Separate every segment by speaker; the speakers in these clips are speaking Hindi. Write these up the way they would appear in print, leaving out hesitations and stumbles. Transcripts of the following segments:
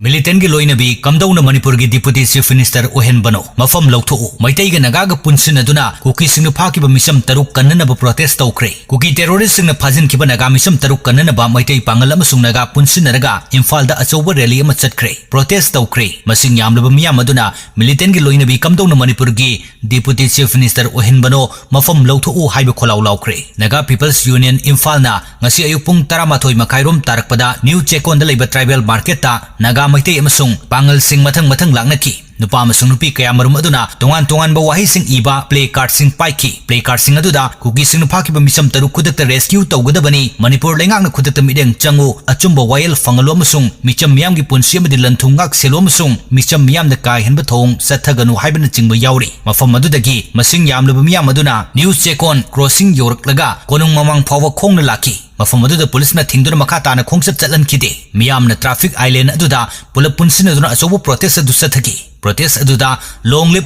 Speaker 1: मिलिटेंट की लोइनबी कमदौना मणिपुर की डिप्यूटी चीफ मिनिस्टर ओहेन बनो मफम लौथोउ मैतै ग नागा पुनसिनदुना कुकी सिंग फाकिबा मिसम तरुक कन्ननब प्रोटेस्ट तौख्रे कुकी टेरोरिस्ट सिंग फाजिनखिबा नागा मिसम तरुक कन्ननब मैतै पांगल अमसुंग नागा पुनसिनरगा इम्फाल दा अचौबा रैली अमा चटख्रे प्रोटेस्ट तौख्रे मसिंग यामलब मियाम अदुना मिलिटेंट की लोइनबी कमदौना मणिपुर की डिप्यूटी चीफ मिनिस्टर ओहेन बनो मफम लौथोउ हाइबा खोलाउ लाउख्रे नागा पीपल्स यूनियन इम्फाल ना ngasi ayuk pung 12 makairom tarakpada new chekon da leiba tribal market ta naga maitei amasung pangal sing mathang laknaki nupa amasung nupi kaya marum aduna tongan ba wahi sing iba play card sing paiki play card sing aduda kuki sing nupa ki ba misam taru khudakta rescue tawgadabani manipur lengak na khudakta mideng changu achumba wail fangalo amasung micham miyam gi punsi amadi lanthungak selo amasung micham miyam da kai henba thong sathaganu haibana chingba yauri mafam adudagi masing yamlaba miyam aduna new chekon crossing yoraklaga konung mamang phawa khongna laki मफम अदुदा पुलिस ना थिंगदुना मखा ताना खोंगसप चलन खिदे मियाम ना ट्रैफिक आइलैंड अदुदा पुलप पुनसिन अदुना अचौबो प्रोटेस्ट अदु सथगी प्रोटेस्ट अदुदा लॉन्ग लिव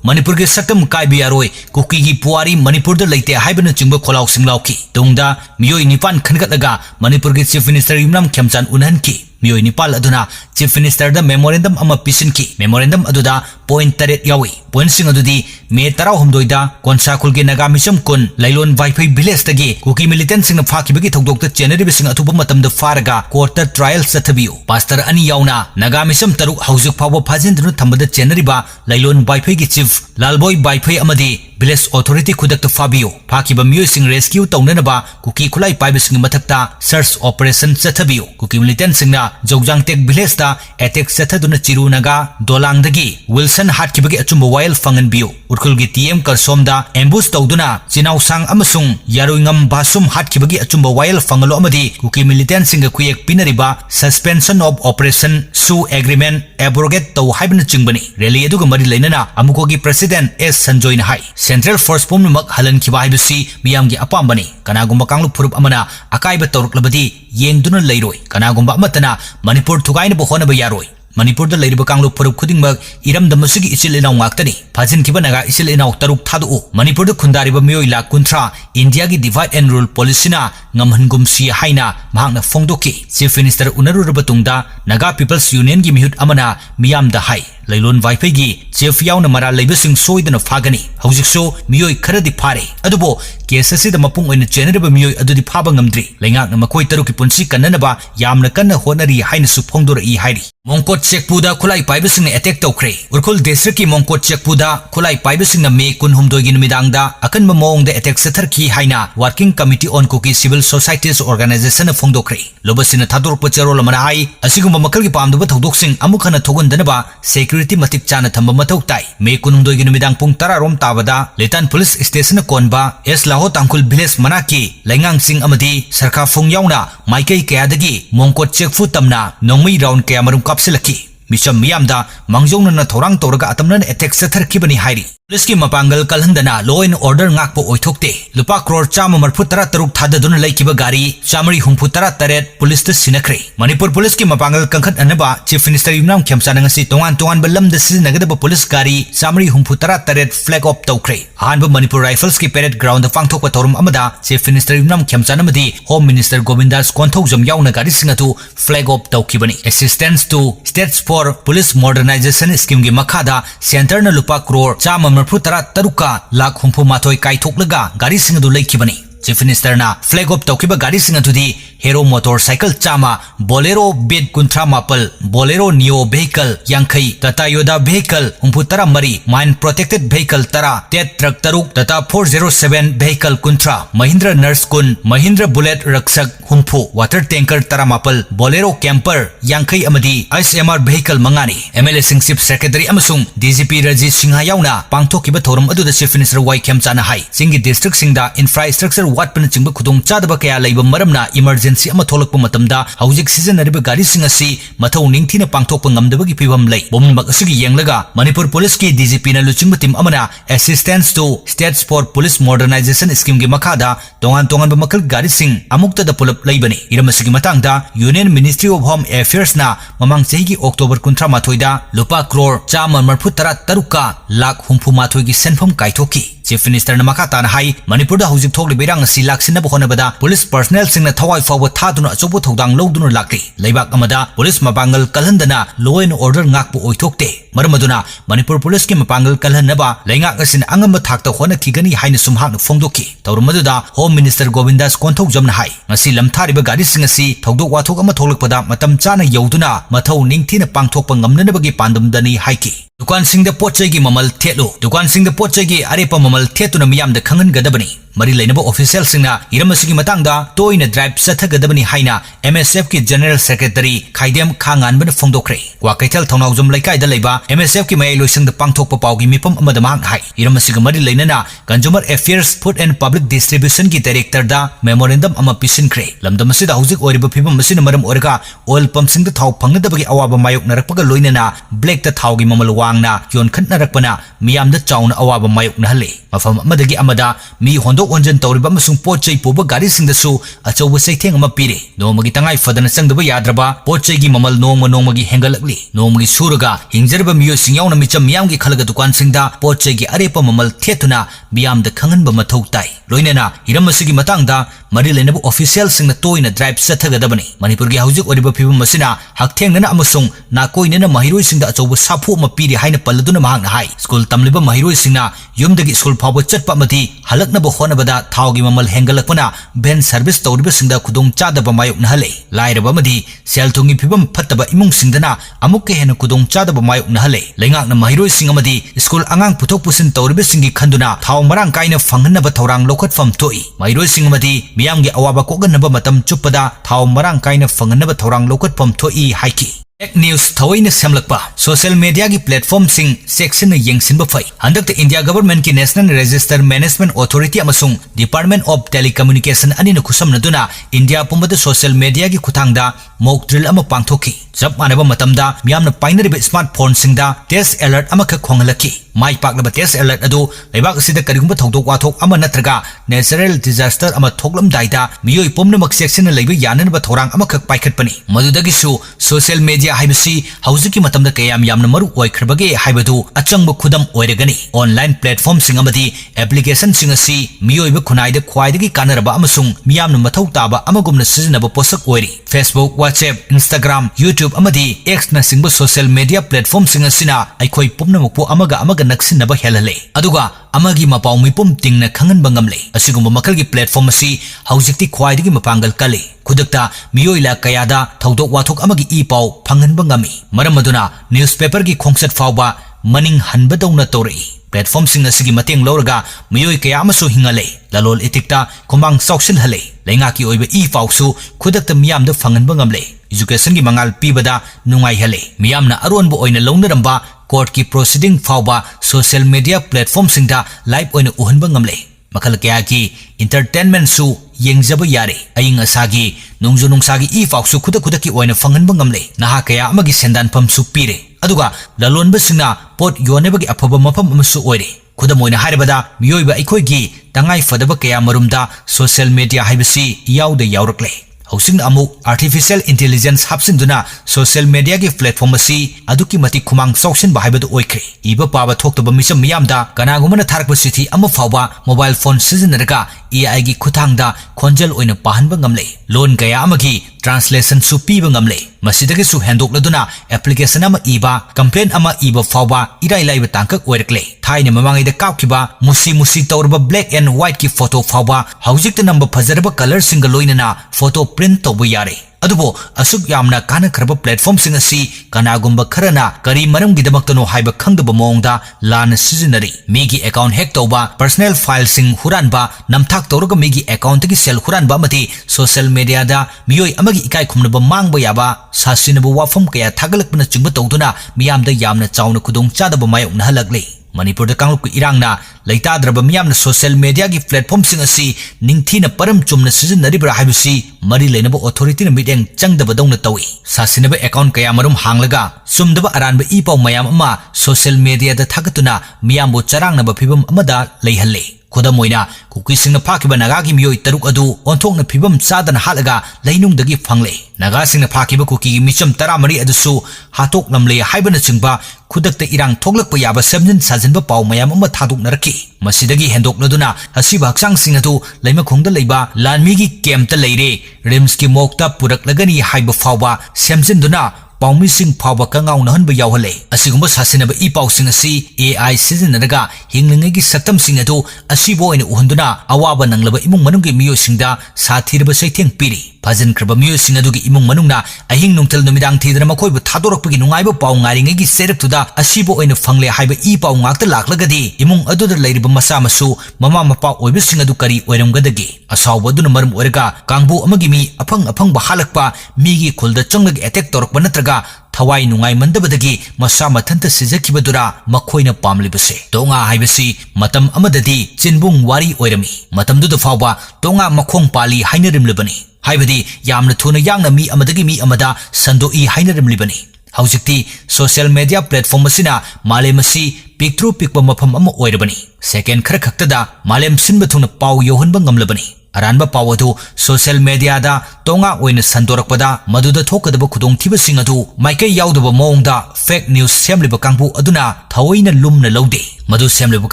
Speaker 1: मणिपुर के सकम काइबि यारोय कुकी की पुआरी मणिपुर द लेते हाइबन चिंगबो खोलाउ सिंगलाउकी तुंगदा मियोय निपान खनगतलगा मणिपुर के चीफ मिनिस्टर इमरान खेमचान उनहनकी मियोय निपाल अदुना चीफ मिनिस्टर द मेमोरेंडम अमा पिसिनकी मेमोरेंडम अदुदा पॉइंट 3 यावी पॉइंट सिंग अदुदी मे 13 दा कोनसाकुल के नागा मिसम कुन लैलोन वाइफाई विलेज तगे कुकी मिलिटेंट सिंग फाकिबगी थौदोक त चेनरिबि सिंग अथुब मतम द फारगा कोर्ट ट्रायल सथबियो पास्टर अनि यावना नागा मिसम तरुक हौजुक फावो फाजिनदुन थंबद चेनरिबा लैलोन वाइफाई की चीफ लालबॉय वाइफाई अमदी विलेज अथॉरिटी खुदक त फाबियो फाकिबा मियोय सिंग रेस्क्यू तौननबा कुकी खुलाई पाइबि सिंग मथक्ता सर्च ऑपरेशन सथबियो कुकी मिलिटेंट सिंगना जौजांगटेक विलेज ता अटैक सथदुन चिरुनागा दोलांगदगी विल्सन हाटकिबगी अचुंबा वायल फंगनबियो उरखुलगी टीएम करसोमदा एम्बुश तौदुना चिनाउसांग अमसुंग यारुंगम बासुम हाटकिबगी अचुंबा वायल फंगलो अमदी कुकी मिलिटेंट सिंग खुयेक पिनरिबा सस्पेंशन ऑफ ऑपरेशन सु एग्रीमेंट एब्रोगेट तौ हाइबन चिंगबनी रैली अदुगा मरि लेनना अमुकोगी प्रेसिडेंट एस संजोयना हाई सेंट्रल फोर्स पुमनमक हलनखिबा हाइबसी मियामगी अपामबनी कनागुंबा कांगलु फुरुप अमना अकाइबा तौरक्लबदी येंगदुना लैरोय कनागुंबा अमतना मणिपुर थुगाइनबो होनबा यारोय मणिपुर द लैरिबा कांगलु फुरुप खुदिंगमक इरमदमसुगी इचिल इनाउ ngakतनी फाजिनखिबा नागा इचिल इनाउ तरुक थादु मणिपुर द खुंदारिबा मियोय लाख कुंथ्रा इंडिया की डिवाइड एंड रूल पॉलिसीना ngमहनगुमसी हाइना महांगना फोंगदोकी चीफ मिनिस्टर उनरुरबा तुंगदा नागा पीपल्स यूनियन की मिहुत अमना मियाम द हाई लैलोन वाइफाई की चीफ याउना मरा लैबसिंग सोइदना फागनी हौजिकसो मियोय खरदि फारे अदुबो केस असिदा मपुंग ओइना चेनरिबा मियोय अदुदि फाबा ngमद्रि लैंगाकना मखोय तरुकी पुंसी कन्ननबा यामना कन्ना होनरी हाइनसु फोंगदोरई हाइरि मोंकोट चेकपुदा खुलाई पाइबसिंग अटैक तौख्रे उरखुल डिस्ट्रिक्ट की मोंकोट चेकपुदा खुलाई पाइबसिंग मे 19 गी नुमिदांगदा अकनबा मोंगदा अटैक सथरखी हाइना working committee on Kuki civil societies organisation फोंगदोख्रे लोबसिना थादोरप चेरोल मना हाई असिगुंबा मखलगी पामदबा थौदोकसिंग अमुखना थोगनदनबा सेक्यूरिटी मतिक चाना थंबा मथौ ताई मे 19 गी नुमिदांग पुंग 10 रोम ताबदा लेतान पुलिस स्टेशन कोनबा एस लाहो तांकुल विलेज मनाकी लैंगांग सिंग अमदी सरकार फोंग याउना माइकई कयादगी मोंकोट चेकफु तमना नोंगमई राउंड कया मरुम कापसिलकी मिशम मियामदा मंगजौनना थौरांग तौरगा अतमनन अटैक सथरखिबनी हाइरि पुलिस की मपांगल कलहंदना लॉ एंड ऑर्डर ngakpo ओइथोकते लुपा करोड़ 133 थाददुन लैकिबा गाड़ी 133 पुलिस त सिनखरे मणिपुर पुलिस की मपांगल कंखत अनबा चीफ मिनिस्टर इमरान खेमचान ngasi तोंगान बलम द सिनगदब पुलिस गाड़ी 133 फ्लैग ऑफ तौखरे हानब मणिपुर राइफल्स की पेरेड ग्राउंड फांगथोकपा तौरम अमदा चीफ मिनिस्टर इमरान खेमचान अमदी होम मिनिस्टर गोविंदास कोंथौजम याउना गाड़ी सिंगतु फ्लैग ऑफ तौखिबनी assistance to states for police modernisation scheme की मखादा सेंटर न लुपा करोड़ 133 लाख 64 काइथोकलगा गाड़ी सिंग अदु लैखिबनी चीफ मिनिस्टर ना फ्लैग ऑफ तौखिबा गाड़ी सिंग अदुदी हेरो मोटरसाइकिल चामा बोलेरो बेड कुंथ्रा मापल बोलेरो नियो व्हीकल यांखई Tata Yodha vehicle 63 mine protected vehicle तरा टेट ट्रक तरुक टाटा 407 व्हीकल कुंथ्रा महिंद्रा नर्स कुन महिंद्रा बुलेट रक्षक हुंफु वाटर टैंकर तरा मापल बोलेरो कैंपर यांखई अमदी एसएमआर व्हीकल मंगानी एमएलए सिंह चीफ सेक्रेटरी अमसुंग डीजीपी रजी सिंह याउना पांगथोकिबा थौरम अदुदा चीफ मिनिस्टर वाई खेमचाना हाई सिंगी डिस्ट्रिक्ट सिंगदा इंफ्रास्ट्रक्चर वाटपन चिंग खुदोंग चादबा कया लैब मरमना इमरजेंसी अमा थोलकपा मतमदा हौजिक सिजनरिबा गाड़ी सिंग असि मथौ निंगथिना पांगथोकपा ngमदबगी फिवम लै बोमबक असigi येंगलगा मणिपुर पुलिस की डीजीपी ना लुचिंग टीम अमना assistance to states for police modernisation scheme की मखादा तोंगान मखल गाड़ी सिंग अमुक्तदा पुलप लैबनी इरमसिगी मतंगदा union ministry of home affairs ना ममंग चही की अक्टोबर 19 दा लुपा करोड़ 133 लाख 64 की सेनफम काइथोकी Chief Minister na makata na hai Manipur da hujik thok libirang si laksin na buhona bada police personnel sing na thawai fawa thaduna achobu thodang loduna lakri leibak amada police mabangal kalhandana law and order ngakpu oithokte maramaduna Manipur police ki mabangal kalhanaba leingak asin angamba thakta hona kigani haina sumhak phongdoki tawrumaduda Home Minister Govindas konthok jamna hai ngasi lamthariba gari sing asi thodok wathok ama tholakpada matam chana yauduna mathau ningthina pangthokpa ngamnanabagi pandamdani haiki Dukan sing da pochai gi mamal thetlo dukan sing da pochai gi arepa mamal thetuna miyam da khangan gadabani mari lainaba official singna iramasi gi matangda toina drive sathagadabani haina MSF ki General Secretary Khaidem Khangan ban phongdokre wa kaithal thongnawjum laikai da leiba MSF ki mayai loisang da pangthokpa pawgi mipam amada mang hai iramasi gi mari lainana Consumer Affairs Food and Public Distribution ki Director da memorandum ama pisinkre lamdam asida hujik oriba phibam masina maram orga oil pump sing da thaw phangnadabagi awaba mayok narakpaga loinana black da thawgi mamal wangna yon khatna rakpana miyam da chawna awaba mayok na hale mafam amadagi amada mi hondo onjan tawriba masung pochai poba gari sing da su achowa saitheng ama pire nomagi tangai fadana sangdaba yadraba pochai gi mamal nomagi hengalakli nomagi suraga hingjarba miyo singyauna micham miyam gi khalaga dukan sing da pochai gi arepa mamal thetuna miyam da khanganba mathau tai loinana hiramasi gi matangda mari lenabu official sing na toina drive sathagadabani Manipur gi hujik oriba phibam masina hakthengna amasung na koinena mahiroi sing da achowa sapu ma pire haina paladuna mahang hai school tamliba mahiroi sing na yumdagi school phawa chatpa mati halaknaba honabada thawgi mamal hengalakpana ben service tawriba singda khudong chadaba mayok nahale lairaba madi sel thungi phibam phattaba imung singdana amuk hena khudong chadaba mayok nahale leingak na mahiroi sing amadi school angang puthok pusin tawriba singi khanduna thaw marang kaina phanghanaba thorang lokhatfam toi mahiroi sing amadi miyamgi awaba koganaba matam chupada thaw marang kaina phanghanaba thorang lokhatfam toi haiki Tech News Thawaina Semlakpa Social Media ki Platform sing section na yengsinba fai Handak India Government ki National Register Management Authority amasung Department of Telecommunication ani na khusam na duna India pumbada social media ki khutangda mock drill ama pangthoki jab manaba matamda miyamna painariba smartphone singda test alert ama kha khongalaki mai paklaba test alert adu leibak asida karigumba thodok wathok ama natraga natural disaster ama thoklam daida miyoi pomnamak section na leiba yananaba thorang ama kha paikhatpani madudagi su social media haibasi hauziki matamda kayam yamna maru oikhrbage haibadu achangba khudam oiragani online platform sing amadi application sing asi miyoiba khunaida khwaidagi kanaraba amasung miyamna mathau taba amagumna sizinaba posak oiri Facebook WhatsApp Instagram YouTube amadi X na singba social media platform sing asina aikhoi pumnamakpu amaga naksinaba helale aduga amagi mapau mipum tingna khanganba ngamle asigumba makalgi platform asi haujikti khwaidagi mapangal kale khudakta miyoila kayada thodok wathok amagi e pau phanganba ngami maramaduna newspaper gi khongsat fawba maning hanbadawna tori platform sing asigi mateng lawraga miyoi kaya amasu hingale lalol itikta khomang sauksin hale lenga ki oiba e pawsu khudakta miyamda phanganba ngamle education gi mangal pibada nungai hale miyamna aronbo oina lawnaramba court ki proceeding fawba social media platform singda live oina uhanba ngamle makal kaya ki entertainment su yengjaba yare aying asagi nungju nungsagi e pawsu khuda ki oina phanganba ngamle naha kaya amagi sendan pham su pire aduga lalonba singna pot yonebagi afaba mafam amasu oire khudam oina haribada miyoiba aikhoigi tangai fadaba kaya marumda social media haibasi yauda yaurakle Housing amu artificial intelligence hapsinduna social media ki platform asi aduki mati khumang sauksin bahibadu oikre iba paba thoktoba misam miyamda kanagumana tharakba sithi ama fawba mobile phone sizinaraga AI gi khuthangda khonjal oina pahanba ngamle loan kaya amagi translation su piba ngamle masidagi su handokladuna application ama iba complaint ama iba fawba irai laiba tangkak oirakle thaina mamangaida kapkiba musi tawrba black and white ki photo fawba haujikta number phajarba color single loinana photo print tawba yare adubo asuk yamna kana kharba platform sing asi kanagumba kharana kari maram gidabaktano haiba khangdaba mongda lana sizinari migi account hack tawba personal file sing huranba namthak tawraga migi account gi sel huranba mati social media da miyoi amagi ikai khumnaba mangba yaba sasinaba wafam kaya thagalakpana chingba tawduna miyamda yamna chawna khudong chadaba mayok na halakle Manipur da kangluk irangna leitadraba miyamna social media gi platform sing asi ningthina param chumna sizinaribra haibasi mari leinaba authority na mideng changdaba dongna tawi sasinaba account kaya marum hanglaga sumdaba aranba ipaw mayam ama social media da thagatuna miyambo charangnaba phibam amada leihalle खुदम ओइना कुकीसिंगना फाकिबा नागागी मियोई तरुक अदु ओंथोकना फिबम चादना हालगा लैनुंगदगी फंगले नागासिंगना फाकिबा कुकीगी मिचम 13 अदुसु हातोक नमले हाइबना चिंगबा खुदक्ता इरांग थोगलकपा याबा समजन साजनबा पाउ मयाम अमा थादोकनरकी मसिदगी हेंदोकनदुना हसिबा हक्चांगसिंग अदु लैमखोंगदा लैबा लानमीगी कैम्पता लैरे रिम्सकी मोक्ता पुरकलगनी हाइबा फावबा सेमजिनदुना पाउमिसिंग फावबा कंगाउ नहनबा यावहले असिगुंबा सासिनबा इ पाउसिंग असि AI सिजनरगा हिंगलिंगेगी सक्तमसिंग अदु असिबो ओइना उहंदुना अवाबा नंगलबा इमुंग मनुंगी मियोसिंगदा साथिरबा सैथेंग पिरि फाजनख्रबा मियोसिंग अदुगी इमुंग मनुंगना अहिंग नुंगतल नुमिदांग थीदना मखोइबु थादोरकपगी नुंगाइबा पाउ ngaringeगी सेरक्तुदा असिबो ओइना फंगले हाइबा इ पाउ ngakta लाक्लगदी इमुंग अदुदा लैरिबा मसा मसु ममा मपा ओइबसिंग अदु करी ओइरमगदगी असावबा अदुना मरम ओइरगा कांगबु अमगी मी अफंग हालकपा मीगी खुलदा चंगलगी अटैक तौरकपा नत्रगा थवाई नुंगाई मंदबदगी मसा मथंत सिजखिबदुरा मखोइना पामलिबसे तोंगा हाइबसी मतम अमददी चिनबुंग वारी ओइरमी मतमदुदा फावबा तोंगा मखोंग पाली हाइनरिमलिबनी हाइबदी यामना थुना यांगना मी अमदगी मी अमदा संदोई हाइनरिमलिबनी हौजिक्ति सोशल मीडिया प्लेटफॉर्म असिना मालेम असि पिक्ट्रू पिकबा मफम अमा ओइरबनी सेकेंड खर खक्तदा मालेम सिनबा थुना पाउ योहनबा ngamlabani अरानबा पाउ अदु सोशल मीडिया दा तोंगा ओइना संदोरकपदा मदुदा थोकदबा खुदोंथिबसिंग अदु माइकै यावदबा मोंगदा फेक न्यूज सेमलिबा कांगबु अदुना थवैना लुमना लौदे मदु सेमलिबा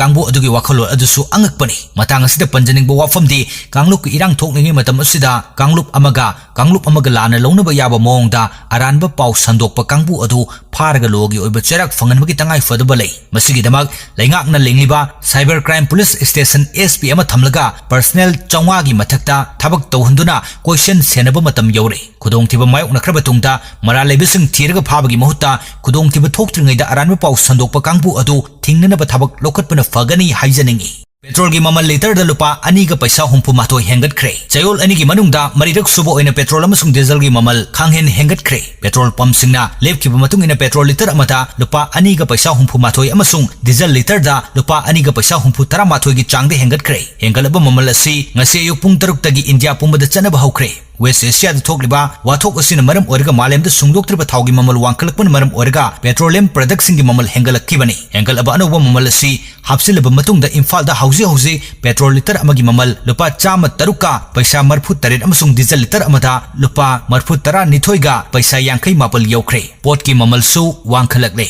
Speaker 1: कांगबु अदुगी वाखलो अदुसु अंगकपनी मतंग असिदा पंजनिंगबा वाफमदि कांगलुक इरांग थोकनिंगे मतम असिदा कांगलुक अमगा लाना लौनबा याबा मोंगदा अरानबा पाउ संदोकपा कांगबु अदु फारगा लोगी ओइबा चेरक फंगनबगी तंगाई फदबा लै मसिगिदमक लैंगाकना लेंलिबा cyber crime police station SP अमा थमलगा पर्सनल चौवागी मथक्ता थबक तौहंदुना क्वेश्चन सेनबा मतम यौरे खुदोंथिबा मायोकनख्रबा तुंगदा मरा लेबिसिंग थीरगा फाबगी महुत्ता खुदोंथिबा थोक्त्रिङैदा अरानबा पाउ संदोकपा कांगबु अदु थिंगनबा थबक लोकत्पना फगनी हाइजनिंगी पेट्रोल की ममल लीटर लुपा अनीगा पैसा 64 हेंगतख्रे चयोल अनीगी मनुंगदा मरिरक सुबो ओइना पेट्रोल अमसुंग डीजल की ममल खांगहेन हेंगतख्रे पेट्रोल पंप सिंगना लेपखिबा मतुंग इना पेट्रोल लीटर अमता लुपा अनीगा पैसा 64 अमसुंग डीजल लीटर दा लुपा अनीगा पैसा 63 की चांगदे हेंगतख्रे हेंगलबा ममल असि ngasi ayuk pung 6 tagi India पुंबदा चनबा हौख्रे वेस्ट एशिया थोकलिबा वाथोक असिना मरम ओरगा मालेमदा सुंगदोक्त्रिबा थावगी ममल वांखलकपन मरम ओरगा पेट्रोलियम प्रोडक्ट्स की ममल हेंगलक्किबनी हेंगलबा अनोबा ममल असि हापसिलबा मतुंगदा इम्फालदा हौजी पेट्रोल लीटर अमगी ममल लुपा 103 का पैसा 43 अमसुंग डीजल लीटर अमदा लुपा 12 निथोइगा पैसा 50 मापल यौख्रे पोट की ममल सु वांखलकले।